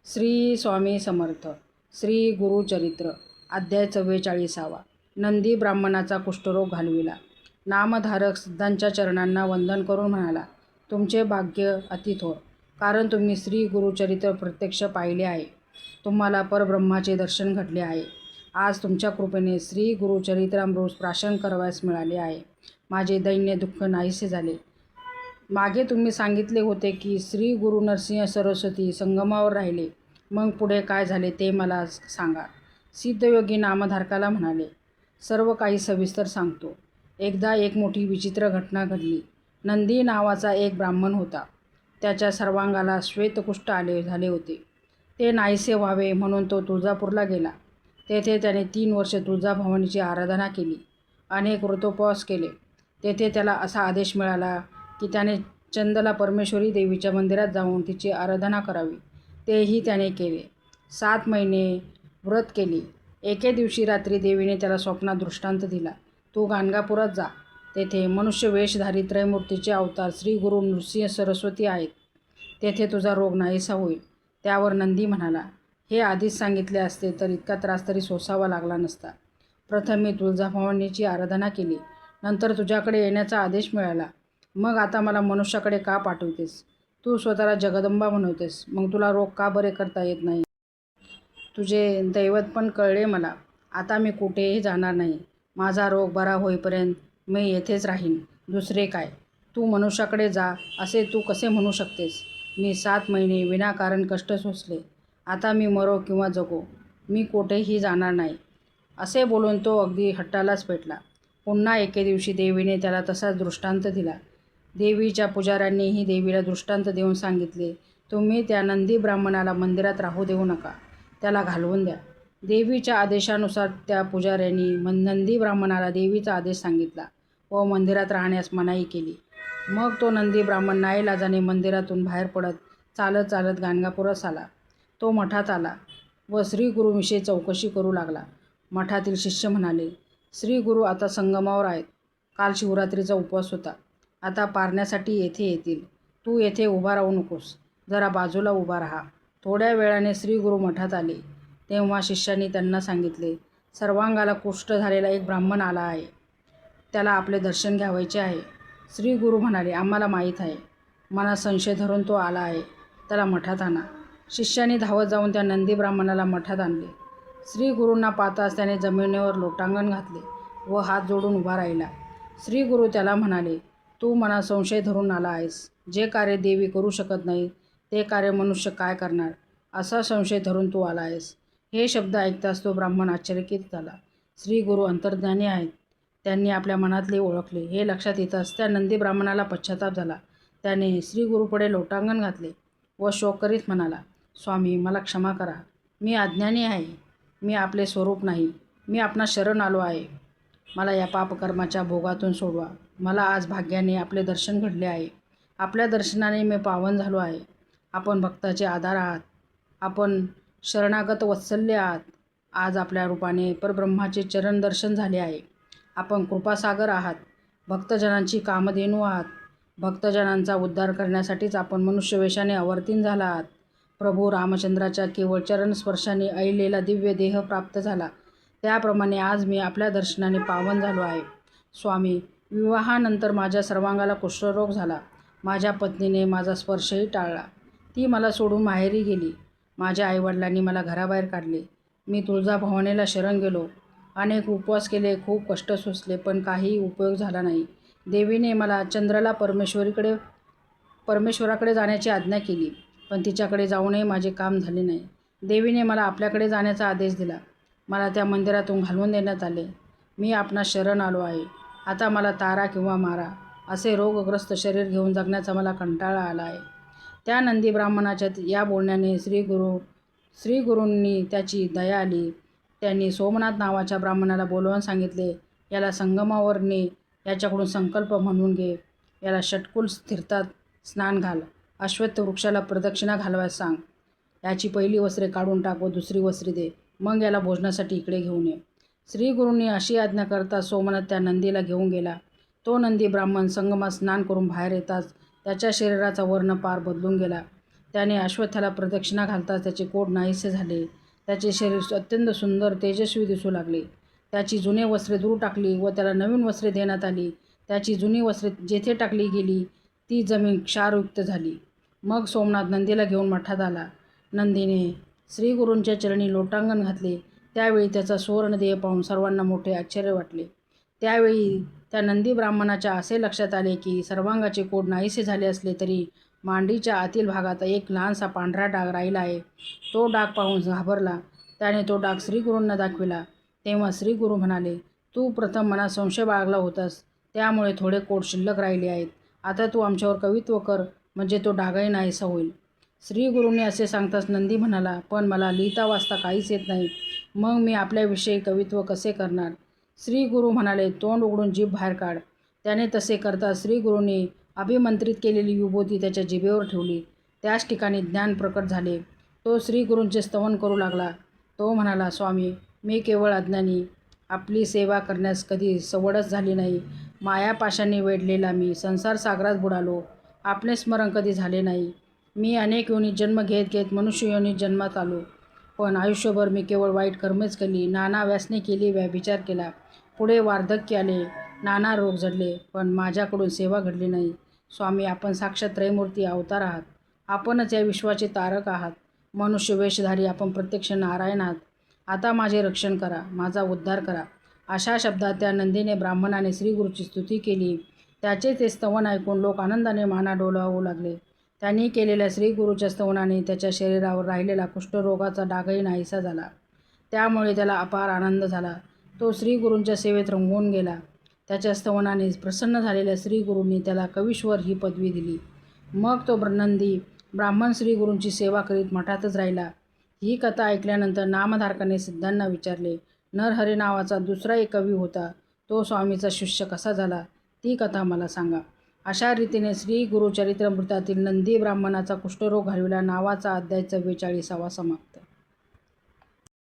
श्री स्वामी समर्थ. श्री गुरुचरित्र अध्याय 44. नंदी ब्राह्मणाचा कुष्ठरोग घालविला. नामधारक सिद्धांच्या चरणांना वंदन करून म्हणाला, तुमचे भाग्य अतिथोर, कारण तुम्ही श्री गुरुचरित्र प्रत्यक्ष पाहिले आहे. तुम्हाला परब्रह्माचे दर्शन घडले आहे. आज तुमच्या कृपेने श्री गुरुचरित्रामृत प्राशन करावयास मिळाले आहे. माझे दैन्य दुःख नाहीसे झाले. मागे तुम्ही सांगितले होते की श्री गुरु नरसिंह सरस्वती संगमावर राहिले. मग पुढे काय झाले ते मला सांगा. सिद्धयोगी नामधारकाला म्हणाले, सर्व काही सविस्तर सांगतो. एकदा एक मोठी विचित्र घटना घडली. नंदी नावाचा एक ब्राह्मण होता. त्याच्या सर्वांगाला श्वेतकुष्ठ झाले होते. ते नाहीसे व्हावे म्हणून तो तुळजापूरला गेला. तेथे त्याने 3 वर्ष तुळजाभवानीची आराधना केली. अनेक व्रतोपवास केले. तेथे त्याला असा आदेश मिळाला की त्याने चंदला परमेश्वरी देवीच्या मंदिरात जाऊन तिची आराधना करावी. तेही त्याने केले. 7 महिने व्रत केले. एके दिवशी रात्री देवीने त्याला स्वप्नात दृष्टांत दिला, तू गाणगापुरात जा. तेथे मनुष्य वेशधारी त्रयमूर्तीचे अवतार श्री गुरु नृसिंह सरस्वती आहेत. तेथे तुझा रोग नाहीसा होईल. त्यावर नंदी म्हणाला, हे आधीच सांगितले असते तर इतका त्रास तरी सोसावा लागला नसता. प्रथम मी तुळजाभवानीची आराधना केली, नंतर तुझ्याकडे येण्याचा आदेश मिळाला. मग आता मला मनुष्याकडे का पाठवतेस? तू स्वतःला जगदंबा म्हणवतेस, मग तुला रोग का बरे करता येत नाही? तुझे दैवत पण कळले मला. आता मी कुठेही जाणार नाही. माझा रोग बरा होईपर्यंत मी येथेच राहीन. दुसरे काय? तू मनुष्याकडे जा असे तू कसे म्हणू शकतेस? मी 7 महिने विनाकारण कष्ट सोसले. आता मी मरो किंवा जगो, मी कुठेही जाणार नाही. असे बोलून तो अगदी हट्टालाच पेटला. पुन्हा एके दिवशी देवीने त्याला तसाच दृष्टांत दिला. देवीच्या पुजाऱ्यांनीही देवीला दृष्टांत देऊन सांगितले, तुम्ही त्या नंदी ब्राह्मणाला मंदिरात राहू देऊ नका, त्याला घालवून द्या. देवीच्या आदेशानुसार त्या पुजाऱ्यांनी नंदी ब्राह्मणाला देवीचा आदेश सांगितला व मंदिरात राहण्यास मनाई केली. मग तो नंदी ब्राह्मण नाईलाजाने मंदिरातून बाहेर पडत चालत चालत गाणगापुरात आला. तो मठात आला व श्रीगुरूविषयी चौकशी करू लागला. मठातील शिष्य म्हणाले, श्री गुरु आता संगमावर आहेत. काल शिवरात्रीचा उपवास होता. आता पारण्यासाठी येथे येतील. तू येथे उभा राहू नकोस, जरा बाजूला उभा राहा. थोड्या वेळाने श्री गुरु मठात आले. तेव्हा शिष्यांनी त्यांना सांगितले, सर्वांगाला कुष्ठ झालेला एक ब्राह्मण आला आहे. त्याला आपले दर्शन घ्यावयाचे आहे. श्री गुरु म्हणाले, आम्हाला माहीत आहे. मनात संशय धरून तो आला आहे. त्याला मठात आणा. शिष्यांनी धावत जाऊन त्या नंदी ब्राह्मणाला मठात आणले. श्री गुरूंना पाहताच त्याने जमिनीवर लोटांगण घातले व हात जोडून उभा राहिला. श्री गुरु त्याला म्हणाले, तू मनात संशय धरून आला आहेस. जे कार्य देवी करू शकत नाही ते कार्य मनुष्य काय करणार, असा संशय धरून तू आला आहेस. हे शब्द ऐकताच तो ब्राह्मण आश्चर्यचकित झाला. श्री गुरु अंतर्ज्ञानी आहेत. त्यांनी आपल्या मनातले ओळखले. हे लक्षात येताच त्या नंदी ब्राह्मणाला पश्चाताप झाला. त्याने श्री गुरुपुढे लोटांगण घातले व शोक करीत म्हणाला, स्वामी, मला क्षमा करा. मी अज्ञानी आहे. मी आपले स्वरूप नाही. मी आपणास शरण आलो आहे. मला या पापकर्माच्या भोगातून सोडवा. मला आज भाग्याने आपले दर्शन घडले आहे. आपल्या दर्शनाने मी पावन झालो आहे. आपण भक्ताचे आधार आहात. आपण शरणागत वत्सल्य आहात. आज आपल्या रूपाने परब्रह्माचे चरण दर्शन झाले आहे. आपण कृपासागर आहात. भक्तजनांची कामधेनू आहात. भक्तजनांचा उद्धार करण्यासाठीच आपण मनुष्यवेशाने अवतीर्ण झाला आहात. प्रभू रामचंद्राच्या केवळ चरणस्पर्शाने ऐलेला दिव्य देह प्राप्त झाला. त्याप्रमाणे आज मी आपल्या दर्शनाने पावन झालो आहे. स्वामी, विवाहानंतर माझ्या सर्वांगाला कुष्ठरोग झाला. माझ्या पत्नीने माझा स्पर्शही टाळला. ती मला सोडून माहेरी गेली. माझ्या आईवडिलांनी मला घराबाहेर काढले. मी तुळजाभवानीला शरण गेलो. अनेक उपवास केले, खूप कष्ट सोसले, पण काही उपयोग झाला नाही. देवीने मला चंद्राला परमेश्वराकडे जाण्याची आज्ञा केली, पण तिच्याकडे जाऊनही माझे काम झाले नाही. देवीने मला आपल्याकडे जाण्याचा आदेश दिला. मला त्या मंदिरातून घालवून देण्यात आले. मी आपणास शरण आलो आहे. आता मला तारा किंवा मारा असे रोगग्रस्त शरीर घेऊन जगण्याचा मला कंटाळा आला आहे. त्या नंदी ब्राह्मणाच्या या बोलण्याने श्री गुरूंनी त्याची दया आली. त्यांनी सोमनाथ नावाच्या ब्राह्मणाला बोलवून सांगितले, याला संगमावर ने. याच्याकडून संकल्प म्हणून घे. याला षटकुल तीर्थात स्नान घाल. अश्वत्थ वृक्षाला प्रदक्षिणा घालवायला सांग. याची पहिली वस्त्रे काढून टाक व दुसरी वस्त्रे दे. मग याला भोजनासाठी इकडे घेऊन ये. श्री गुरूंनी अशी आज्ञा करता सोमनाथ त्या नंदीला घेऊन गेला. तो नंदी ब्राह्मण संगमात स्नान करून बाहेर येताच त्याच्या शरीराचा वर्ण पार बदलून गेला. त्याने अश्वत्थाला प्रदक्षिणा घालताच त्याचे कोट नाहीसे झाले. त्याचे शरीर अत्यंत सुंदर तेजस्वी दिसू लागले. त्याची जुने वस्त्रे दूर टाकली व त्याला नवीन वस्त्रे देण्यात आली. त्याची जुनी वस्त्रे जेथे टाकली गेली ती जमीन क्षारयुक्त झाली. मग सोमनाथ नंदीला घेऊन मठात आला. नंदीने श्रीगुरूंच्या चरणी लोटांगण घातले. त्यावेळी त्याचा सुवर्णदेह पाहून सर्वांना मोठे आश्चर्य वाटले. त्यावेळी त्या नंदी ब्राह्मणाच्या असे लक्षात आले की सर्वांगाचे कोट नाहीसे झाले असले तरी मांडीच्या आतील भागात एक लहानसा पांढरा डाग राहिला आहे. तो डाग पाहून घाबरला. त्याने तो डाग श्रीगुरूंना दाखविला. तेव्हा श्रीगुरू म्हणाले, तू प्रथम मनात संशय बाळगला होतास, त्यामुळे थोडे कोट शिल्लक राहिले आहेत. आता तू आमच्यावर कवित्व कर, म्हणजे तो डागही नाहीसा होईल. श्रीगुरूंनी असे सांगताच नंदी म्हणाला, पण मला लिहिता वाचता काहीच येत नाही, मग मी आपल्याविषयी कवित्व कसे करणार. श्रीगुरू म्हणाले, तोंड उघडून जीभ बाहेर काढ. त्याने तसे करताच श्रीगुरूंनी अभिमंत्रित केलेली विभूती त्याच्या जिभेवर ठेवली. त्याच ठिकाणी ज्ञान प्रकट झाले. तो श्रीगुरूंचे स्तवन करू लागला. तो म्हणाला, स्वामी, मी केवळ अज्ञानी. आपली सेवा करण्यास कधी सवडच झाली नाही. मायापाशांनी वेढलेला मी संसार सागरात बुडालो. आपले स्मरण कधी झाले नाही. मी अनेक योनीत जन्म घेत घेत मनुष्य योनीत जन्मात आलो, पण आयुष्यभर मी केवळ वाईट कर्मेच केली. नाना व्यसने केली, व्यभिचार केला. पुढे वार्धक्य आले, नाना रोग जडले, पण माझ्याकडून सेवा घडली नाही. स्वामी, आपण साक्षात त्रयमूर्ती अवतार आहात. आपणच या विश्वाचे तारक आहात. मनुष्य वेशधारी आपण प्रत्यक्ष नारायण आहात. आता माझे रक्षण करा, माझा उद्धार करा. अशा शब्दात त्या नंदीने ब्राह्मणाने श्रीगुरूची स्तुती केली. त्याचे ते स्तवन ऐकून लोक आनंदाने माना डोलावू लागले. त्यांनी केलेल्या श्रीगुरूच्या स्तवनाने त्याच्या शरीरावर राहिलेला कुष्ठरोगाचा डागही नाहीसा झाला. त्यामुळे त्याला अपार आनंद झाला. तो श्रीगुरूंच्या सेवेत रंगून गेला. त्याच्या स्तवनाने प्रसन्न झालेल्या श्रीगुरूंनी त्याला कवीश्वर ही पदवी दिली. मग तो नंदी ब्राह्मण श्रीगुरूंची सेवा करीत मठातच राहिला. ही कथा ऐकल्यानंतर नामधारकाने सिद्धांना विचारले, नरहरी नावाचा दुसरा एक कवी होता, तो स्वामीचा शिष्य कसा झाला, ती कथा मला सांगा. अशा रीतीने श्री गुरुचरित्रामृतातील नंदी ब्राह्मणाचा कुष्ठरोग घालविला नावाचा अध्याय 44 समाप्त.